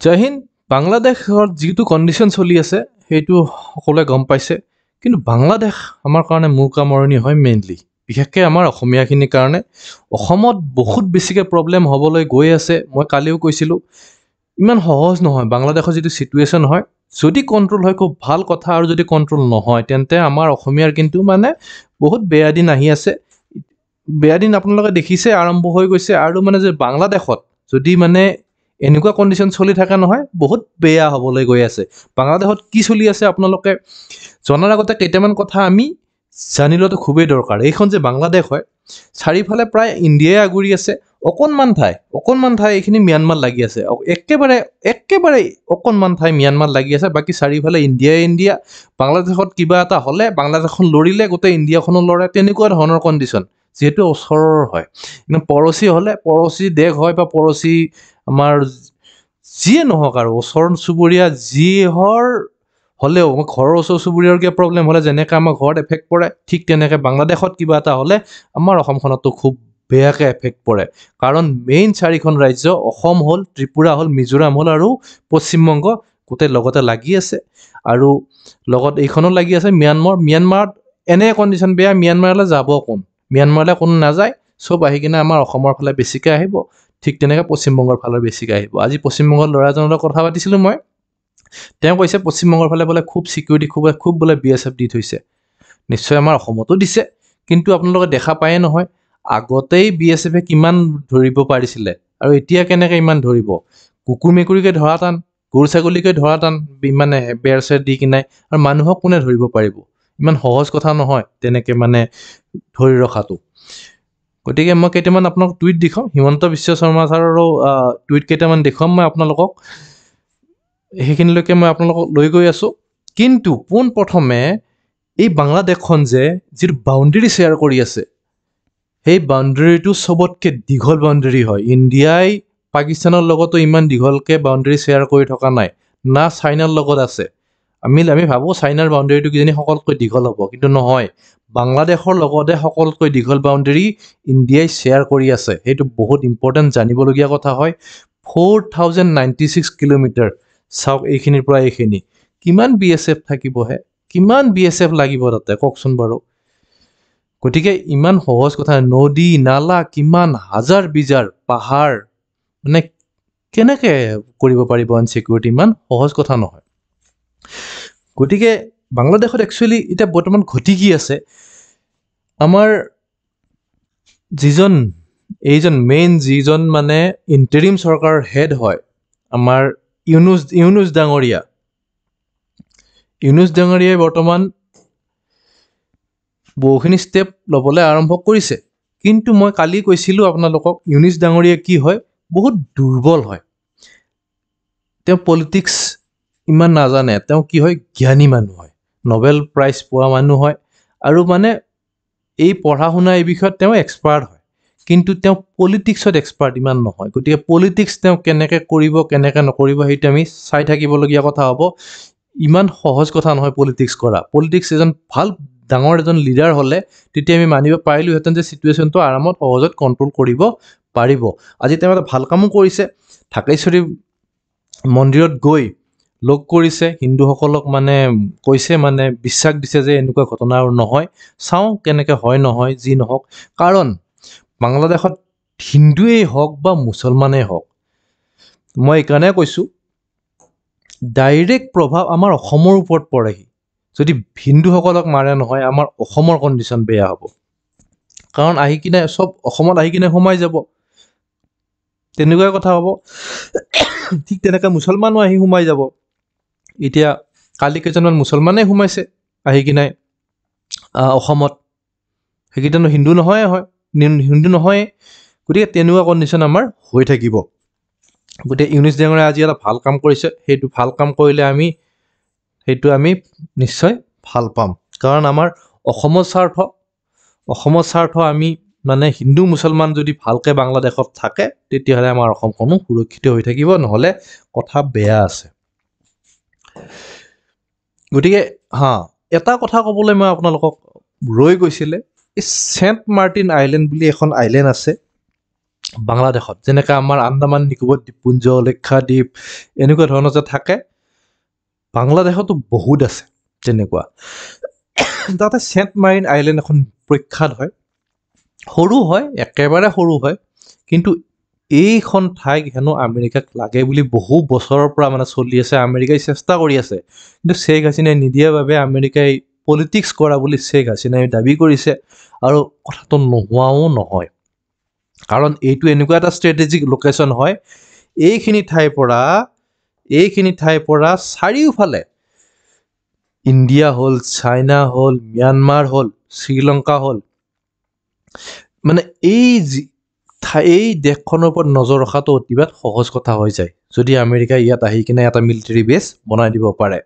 জয় হিন্দ। বাংলাদেশৰ যিটো কণ্ডিশ্যন চলি আছে সেইটো সকলোৱে গম পাইছে, কিন্তু বাংলাদেশ আমাৰ কাৰণে মূৰ কামৰণি হয় মেইনলি, বিশেষকৈ আমাৰ অসমীয়াখিনিৰ কাৰণে। অসমত বহুত বেছিকৈ প্ৰব্লেম হ'বলৈ গৈ আছে। মই কালিও কৈছিলোঁ, ইমান সহজ নহয় বাংলাদেশৰ যিটো ছিটুৱেশ্যন হয়। যদি কণ্ট্ৰল হয় খুব ভাল কথা, আৰু যদি কণ্ট্ৰল নহয় তেন্তে আমাৰ অসমীয়াৰ কিন্তু বহুত বেয়া দিন আহি আছে। বেয়া দিন আপোনালোকে দেখিছে আৰম্ভ হৈ গৈছে, আৰু যে বাংলাদেশত যদি এনেকুৱা কণ্ডিশ্যন চলি থাকে নহয়, বহুত বেয়া হ'বলৈ গৈ আছে। বাংলাদেশত কি চলি আছে আপোনালোকে জনাৰ আগতে কেইটামান কথা আমি জানি লোৱাটো খুবেই দৰকাৰ। এইখন যে বাংলাদেশ হয়, চাৰিওফালে প্ৰায় ইণ্ডিয়াই আগুৰি আছে। অকণমান ঠাই এইখিনি ম্যানমাৰ লাগি আছে। একেবাৰে অকণমান ঠাই ম্যানমাৰ লাগি আছে, বাকী চাৰিওফালে ইণ্ডিয়া। বাংলাদেশত কিবা এটা হ'লে, বাংলাদেশখন লৰিলে গোটেই ইণ্ডিয়াখনো লৰে, তেনেকুৱা ধৰণৰ কণ্ডিশ্যন। যিহেতু ওচৰৰ হয়, কিন্তু পৰচী হ'লে, পৰচী দেশ হয় বা পৰচী আমাৰ যিয়ে নহওক আৰু ওচৰ চুবুৰীয়া যিহৰ হ'লেও, ঘৰৰ ওচৰ চুবুৰীয়াৰ কিবা প্ৰব্লেম হ'লে যেনেকৈ আমাৰ ঘৰত এফেক্ট পৰে, ঠিক তেনেকৈ বাংলাদেশত কিবা এটা হ'লে আমাৰ অসমখনতো খুব বেয়াকৈ এফেক্ট পৰে। কাৰণ মেইন চাৰিখন ৰাজ্য অসম হ'ল, ত্ৰিপুৰা হ'ল, মিজোৰাম হ'ল আৰু পশ্চিমবংগ গোটেই লগতে লাগি আছে। আৰু লগত এইখনো লাগি আছে ম্যানমাৰত এনে কণ্ডিশ্যন বেয়া, ম্যানমাৰলৈ যাব কোন? ম্যানমাৰলৈ কোনো নাযায়, চব আহি কিনে আমাৰ অসমৰ ফালে বেছিকৈ আহিব। ঠিক তেনেকৈ পশ্চিমবংগৰ ফালে বেছিকৈ আহিব। আজি পশ্চিমবংগৰ ল'ৰাজনৰ লগত কথা পাতিছিলোঁ মই, তেওঁ কৈছে পশ্চিমবংগৰ ফালে বোলে খুব ছিকিউৰিটি, খুব বোলে BSF দি থৈছে। নিশ্চয় আমাৰ অসমতো দিছে, কিন্তু আপোনালোকে দেখা পায়ে নহয়, আগতেই BSFে কিমান ধৰিব পাৰিছিলে, আৰু এতিয়া কেনেকৈ ইমান ধৰিব? কুকুৰ মেকুৰীকে ধৰা টান, গৰু ছাগলীকে ধৰা টান, বেৰ চেৰ দি কিনাই। আৰু মানুহক কোনে ধৰিব পাৰিব? ইমান সহজ কথা নহয় তেনেকৈ ধৰি ৰখাটো। গতিকে মই কেইটামান আপোনালোকক টুইট দেখুৱাম, হিমন্ত বিশ্ব শৰ্মা ছাৰৰো টুইট কেইটামান দেখুৱাম মই আপোনালোকক। সেইখিনিলৈকে মই আপোনালোকক লৈ গৈ আছোঁ। কিন্তু পোনপ্ৰথমে এই বাংলাদেশখন যিটো বাউণ্ডেৰী শ্বেয়াৰ কৰি আছে, সেই বাউণ্ডেৰীটো চবতকৈ দীঘল বাউণ্ডেৰী হয়। ইণ্ডিয়াই পাকিস্তানৰ লগতো ইমান দীঘলকৈ বাউণ্ডেৰী শ্বেয়াৰ কৰি থকা নাই, না চাইনাৰ লগত আছে। আমি ভাবোঁ চাইনাৰ বাউণ্ডেৰীটো কিজানি সকলোতকৈ দীঘল হ'ব, কিন্তু নহয়। বাংলাদেশৰ লগতে সকলোতকৈ দীঘল বাউণ্ডেৰী ইণ্ডিয়াই শ্বেয়াৰ কৰি আছে। সেইটো বহুত ইম্পৰ্টেণ্ট জানিবলগীয়া কথা হয়। 4096 কিলোমিটাৰ। চাওক, এইখিনিৰ পৰা এইখিনি কিমান BSF থাকিবহে, কিমান BSF লাগিব তাতে কওকচোন বাৰু। গতিকে ইমান সহজ কথা, নদী নালা কিমান হাজাৰ বিজাৰ, পাহাৰ, কেনেকৈ কৰিব পাৰিব আনচিকিউৰিটি? ইমান সহজ কথা নহয়। গতিকে বাংলাদেশত একচুৱেলি এতিয়া বৰ্তমান ঘটি কি আছে, আমাৰ যিজন ইণ্টাৰিম চৰকাৰৰ হেড হয়, আমাৰ ইউনুছ ডাঙৰীয়াই বৰ্তমান বহুখিনি ষ্টেপ ল'বলৈ আৰম্ভ কৰিছে। কিন্তু মই কালি কৈছিলোঁ আপোনালোকক, ইউনুছ ডাঙৰীয়া কি হয়, বহুত দুৰ্বল হয়। তেওঁ পলিটিক্স ইমান নাজানে। তেওঁ কি হয়, জ্ঞানী মানুহ হয়, নবেল প্ৰাইজ পোৱা মানুহ হয়, আৰু এই পঢ়া শুনা এই বিষয়ত তেওঁ এক্সপাৰ্ট হয়। কিন্তু তেওঁ পলিটিক্সত এক্সপাৰ্ট ইমান নহয়। গতিকে পলিটিক্স তেওঁ কেনেকৈ কৰিব, কেনেকৈ নকৰিব, সেইটো আমি চাই থাকিবলগীয়া কথা হ'ব। ইমান সহজ কথা নহয় পলিটিক্স কৰা। পলিটিক্স ডাঙৰ এজন লিডাৰ হ'লে তেতিয়া আমি মানিব পাৰিলোহেঁতেন যে ছিটুৱেশ্যনটো আৰামত সহজত কণ্ট্ৰল কৰিব পাৰিব। আজি তেওঁ এটা ভাল কামো কৰিছে, ঢাকেশ্বৰী মন্দিৰত গৈ লগ কৰিছে হিন্দুসকলক, কৈছে, বিশ্বাস দিছে যে এনেকুৱা ঘটনা আৰু নহয়। চাওঁ কেনেকৈ হয় নহয়, যি নহওক। কাৰণ বাংলাদেশত হিন্দুৱেই হওক বা মুছলমানেই হওক, মই এইকাৰণে কৈছোঁ, ডাইৰেক্ট প্ৰভাৱ আমাৰ অসমৰ ওপৰত পৰেহি। যদি হিন্দুসকলক মাৰে নহয়, আমাৰ অসমৰ কণ্ডিশ্যন বেয়া হ'ব। কাৰণ চব অসমত আহি কিনে সোমাই যাব, তেনেকুৱাই কথা হ'ব। ঠিক তেনেকৈ মুছলমানো আহি সোমাই যাব। এতিয়া কালি কেইজনমান মুছলমানেই সোমাইছে আহি কিনে অসমত, সেইকেইটানো হিন্দু নহয়ে। গতিকে তেনেকুৱা কণ্ডিশ্যন আমাৰ হৈ থাকিব। গতিকে ইউনুছ ডাঙৰীয়াই আজি এটা ভাল কাম কৰিছে, সেইটো ভাল কাম কৰিলে সেইটো আমি নিশ্চয় ভাল পাম। কাৰণ আমাৰ অসমৰ স্বাৰ্থ আমি হিন্দু মুছলমান যদি ভালকৈ বাংলাদেশত থাকে, তেতিয়াহ'লে আমাৰ অসমখনো সুৰক্ষিত হৈ থাকিব, নহ'লে কথা বেয়া আছে। গতিকে এটা কথা ক'বলৈ মই আপোনালোকক ৰৈ গৈছিলে, এই ছেণ্ট মাৰ্টিন আইলেণ্ড বুলি এখন আইলেণ্ড আছে, বাংলাদেশত যেনেকৈ আমাৰ আন্দামান নিকোবৰ দ্বীপপুঞ্জ লক্ষাদ্বীপ এনেকুৱা ধৰণৰ যে থাকে বাংলাদেশতো বহুত আছে তেনেকুৱা তাতে চেণ্ট মাৰিন আইলেণ্ড এখন প্ৰখ্যাত হয় সৰু হয় একেবাৰে সৰু হয় কিন্তু এইখন ঠাইক হেনো আমেৰিকাক লাগে বুলি বহু বছৰৰ পৰা মানে চলি আছে আমেৰিকাই চেষ্টা কৰি আছে কিন্তু শ্বেখ হাছিনাই নিদিয়াৰ বাবে আমেৰিকাই পলিটিক্স কৰা বুলি শ্বেখ হাছিনাই দাবী কৰিছে আৰু কথাটো নোহোৱাও নহয় কাৰণ এইটো এনেকুৱা এটা ষ্ট্ৰেটেজিক লোকেশ্যন হয় এইখিনি ঠাইৰ পৰা চাৰিওফালে ইণ্ডিয়া হ'ল চাইনা হ'ল ম্যানমাৰ হ'ল শ্ৰীলংকা হ'ল মানে এই দেশখনৰ ওপৰত নজৰ ৰখাটো অতিবাদ সহজ কথা হৈ যায় যদি আমেৰিকাই ইয়াত আহি কিনে এটা মিলিটাৰী বেছ বনাই দিব পাৰে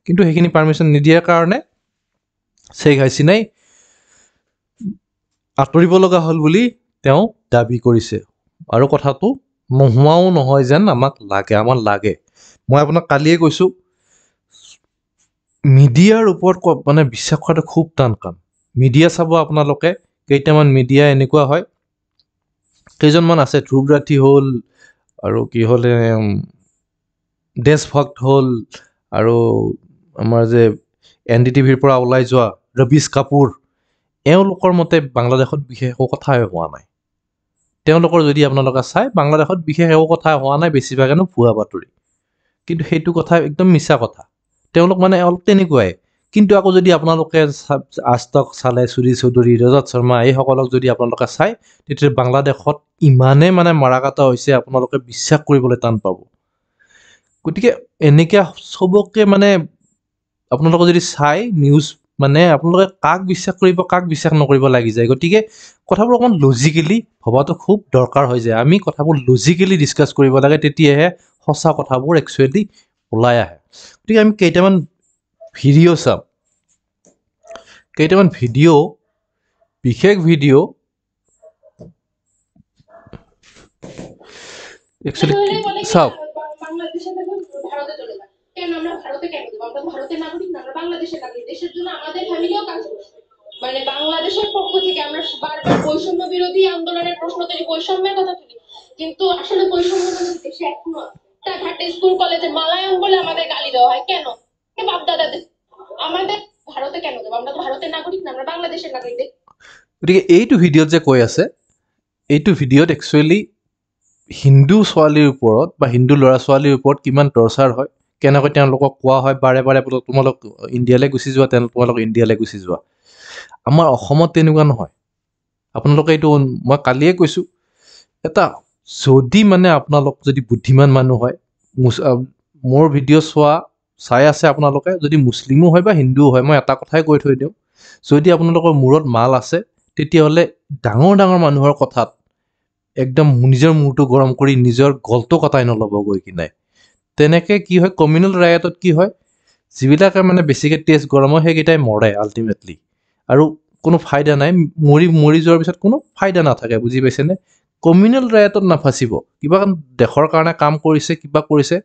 কিন্তু সেইখিনি পাৰ্মিশ্যন নিদিয়াৰ কাৰণে শ্বেখ হাছিনাই আঁতৰিব লগা হ'ল বুলি তেওঁ দাবী কৰিছে আৰু কথাটো নোহোৱাও নহয় যেন আমাক লাগে মই আপোনাক কালিয়ে কৈছোঁ মিডিয়াৰ ওপৰত মানে বিশ্বাস কৰাটো খুব টান কাম মিডিয়া চাব আপোনালোকে কেইটামান মিডিয়া এনেকুৱা হয় কেইজনমান আছে ধ্ৰুৱ ৰাঠি হ'ল আৰু কি হ'ল দেশভক্ত হ'ল আৰু আমাৰ যে NDTVৰ পৰা ওলাই যোৱা ৰবিশ কাপুৰ এওঁলোকৰ মতে বাংলাদেশত বিশেষ একো কথাই হোৱা নাই তেওঁলোকৰ যদি আপোনালোকে চাই বাংলাদেশত বিশেষ একো কথা হোৱা নাই বেছিভাগেনো ভুৱা বাতৰি কিন্তু সেইটো কথা একদম মিছা কথা তেওঁলোক মানে অলপ তেনেকুৱাই কিন্তু আকৌ যদি আপোনালোকে আজতক চালে সুধীৰ চৌধুৰী ৰজত শৰ্মা এইসকলক যদি আপোনালোকে চাই তেতিয়া বাংলাদেশত ইমানেই মানে মাৰাকাটা হৈছে আপোনালোকে বিশ্বাস কৰিবলৈ টান পাব গতিকে এনেকৈ চবকে মানে আপোনালোকে যদি চাই নিউজ মানে আপোনালোকে কাক বিশ্বাস কৰিব কাক বিশ্বাস নকৰিব লাগি যায় গতিকে কথাবোৰ অকণমান লজিকেলি ভবাটো খুব দৰকাৰ হৈ যায় আমি কথাবোৰ লজিকেলি ডিছকাছ কৰিব লাগে তেতিয়াহে সঁচা কথাবোৰ একচুৱেলি ওলাই আহে গতিকে আমি কেইটামান ভিডিঅ' চাম বিশেষ ভিডিঅ' একচুৱেলি চাওক কেন আমরা ভারতে কেন দেবো আমরা ভারতের নাগরিক না আমরা বাংলাদেশের নাগরিক দেশের জন্য আমাদের ফ্যামিলিও কাজ করছে মানে বাংলাদেশের পক্ষ থেকে আমরা বারবার বৈষম্য বিরোধী আন্দোলনের প্রশ্ন তুলি বৈষম্যের কথা তুলি কিন্তু আসলে বৈষম্য দেশে এখনো আছে তা ঘাটে স্কুল কলেজে মালায়াম বলে আমাদের গালি দেওয়া হয় কেন বাপ দাদাদের আমাদের ভারতে কেন দেবো আমরা তো ভারতের নাগরিক না আমরা বাংলাদেশের নাগরিক গতিকে এইটো ভিডিঅ'ত যে কৈ আছে এইটো ভিডিঅ'ত একচুৱেলি হিন্দু ছোৱালীৰ ওপৰত বা হিন্দু ল'ৰা ছোৱালীৰ ওপৰত কিমান টৰ্চাৰ হয় কেনেকৈ তেওঁলোকক কোৱা হয় বাৰে বাৰে তোমালোক ইণ্ডিয়ালৈ গুচি যোৱা তোমালোক ইণ্ডিয়ালৈ গুচি যোৱা আমাৰ অসমত তেনেকুৱা নহয় আপোনালোকে এইটো মই কালিয়ে কৈছোঁ এটা যদি মানে আপোনালোক যদি বুদ্ধিমান মানুহ হয় মোৰ ভিডিঅ' চাই আছে আপোনালোকে যদি মুছলিমো হয় বা হিন্দুও হয় মই এটা কথাই কৈ থৈ দিওঁ যদি আপোনালোকৰ মূৰত মাল আছে তেতিয়াহ'লে ডাঙৰ ডাঙৰ মানুহৰ কথাত একদম নিজৰ মূৰটো গৰম কৰি নিজৰ গলটো কটাই নল'ব গৈ কিনে তেনেকৈ কি হয় কমিউনেল ৰায়টত কি হয় যিবিলাকে মানে বেছিকৈ তেজ গৰম হয় সেইকেইটাই মৰে আল্টিমেটলি আৰু কোনো ফাইদা নাই মৰি যোৱাৰ পিছত কোনো ফাইদা নাথাকে বুজি পাইছেনে কমিউনেল ৰায়টত নাফাচিব কিবা দেশৰ কাৰণে কাম কৰিছে কিবা কৰিছে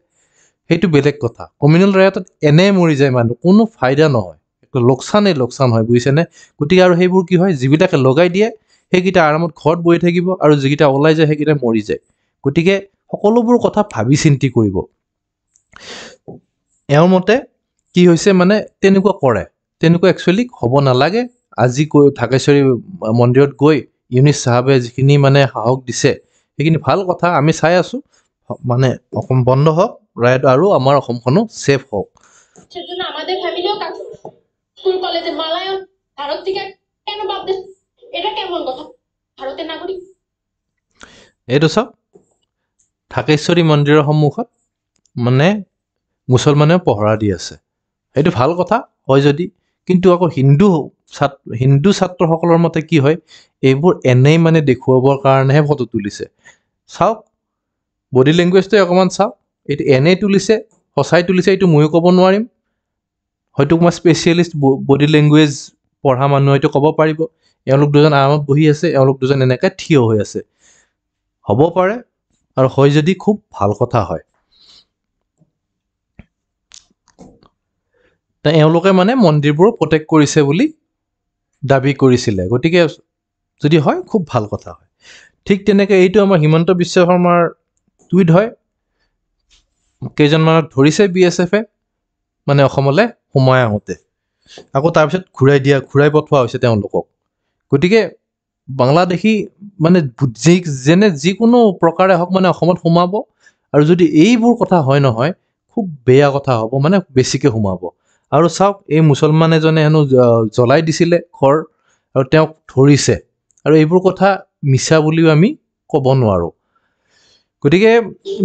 সেইটো বেলেগ কথা কমিউনেল ৰায়টত এনেই মৰি যায় মানুহ কোনো ফাইদা নহয় লোকচান হয় বুজিছেনে গতিকে আৰু সেইবোৰ কি হয় যিবিলাকে লগাই দিয়ে সেইকেইটা আৰামত ঘৰত বহি থাকিব আৰু যিকেইটা ওলাই যায় সেইকেইটা মৰি যায় গতিকে সকলোবোৰ কথা ভাবি চিন্তি কৰিব এওঁৰ মতে কি হৈছে মানে তেনেকুৱা কৰে তেনেকুৱা একচুৱেলি হ'ব নালাগে আজি ঢাকেশ্বৰী মন্দিৰত গৈ ইউনিছ চাহাবে যিখিনি মানে সাহস দিছে সেইখিনি ভাল কথা আমি চাই আছোঁ মানে অসম বন্ধ হওক ৰাইট আৰু আমাৰ অসমখনো ছেফ হওক সেজন্য আমাদের ফ্যামিলিও কাজ করছে স্কুল কলেজে মালায়াম ভারত থেকে কেন বাদ দেশ এটা কেমন কথা ভারতের নাগরিক এইটো চাওক ঢাকেশ্বৰী মন্দিৰৰ সন্মুখত মানে মুছলমানেও পহৰা দি আছে সেইটো ভাল কথা হয় যদি কিন্তু আকৌ হিন্দু ছাত্ৰসকলৰ মতে কি হয় এইবোৰ এনেই মানে দেখুৱাবৰ কাৰণেহে ফটো তুলিছে চাওক বডি লেংগুৱেজটোৱে অকণমান চাওক এইটো এনেই তুলিছে সঁচাই তুলিছে এইটো ময়ো ক'ব নোৱাৰিম হয়তো মই স্পেচিয়েলিষ্ট বডি লেংগুৱেজ পঢ়া মানুহ হয়তো ক'ব পাৰিব এওঁলোক দুজন আৰামত বহি আছে এওঁলোক দুজন এনেকৈ থিয় হৈ আছে হ'ব পাৰে আৰু হয় যদি খুব ভাল কথা হয় এওঁলোকে মানে মন্দিৰবোৰ প্ৰটেক্ট কৰিছে বুলি দাবী কৰিছিলে গতিকে যদি হয় খুব ভাল কথা হয় ঠিক তেনেকৈ এইটো আমাৰ হিমন্ত বিশ্ব শৰ্মাৰ টুইট হয়। কেইজনমানক ধৰিছে BSF-এ মানে অসমলৈ সোমাই আহোঁতে, আকৌ তাৰপিছত ঘূৰাই পঠোৱা হৈছে তেওঁলোকক। গতিকে বাংলাদেশী মানে যেনে যিকোনো প্ৰকাৰে হওক মানে অসমত সোমাব, আৰু যদি এইবোৰ কথা হয় নহয় খুব বেয়া কথা হ'ব, মানে বেছিকৈ সোমাব। আৰু চাওক, এই মুছলমান এজনে হেনো জ্বলাই দিছিলে ঘৰ, আৰু তেওঁক ধৰিছে, আৰু এইবোৰ কথা মিছা বুলিও আমি ক'ব নোৱাৰোঁ। গতিকে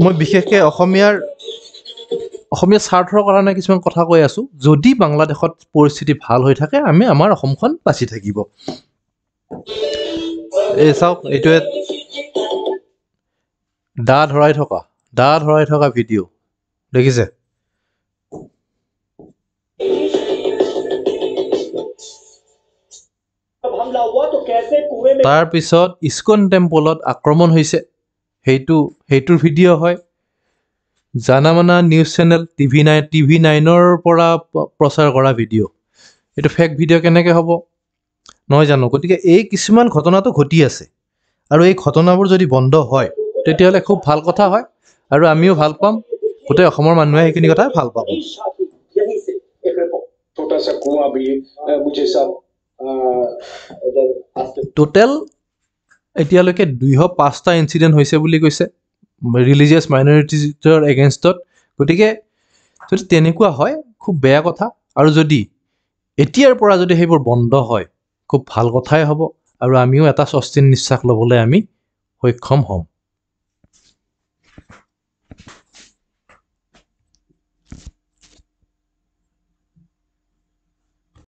মই বিশেষকৈ অসমীয়াৰ স্বাৰ্থৰ কাৰণে কিছুমান কথা কৈ আছোঁ। যদি বাংলাদেশত পৰিস্থিতি ভাল হৈ থাকে, আমাৰ অসমখন বাচি থাকিব। এই চাওক, এইটোৱে দা ধৰাই থকা ভিডিঅ' দেখিছে? তাৰপিছত ইস্কন টেম্পলত আক্ৰমণ হৈছে, সেইটোৰ ভিডিঅ' হয়। জানামানা নিউজ চেনেল TV9ৰ পৰা প্ৰচাৰ কৰা ভিডিঅ'। এইটো ফেক ভিডিঅ' কেনেকৈ হ'ব নহয় জানো? গতিকে এই কিছুমান ঘটনাটো ঘটি আছে, আৰু এই ঘটনাবোৰ যদি বন্ধ হয় তেতিয়াহ'লে খুব ভাল কথা হয়, আৰু আমিও ভাল পাম, গোটেই অসমৰ মানুহে সেইখিনি কথা ভাল পাব। টোটেল এতিয়ালৈকে 205টা ইনচিডেণ্ট হৈছে বুলি কৈছে ৰিলিজিয়াছ মাইনৰিটিজৰ এগেইনষ্টত। গতিকে যদি তেনেকুৱা হয় খুব বেয়া কথা, আৰু যদি এতিয়াৰ পৰা যদি সেইবোৰ বন্ধ হয় খুব ভাল কথাই হ'ব, আৰু আমিও এটা স্বস্তিৰ নিশ্বাস ল'বলৈ আমি সক্ষম হ'ম।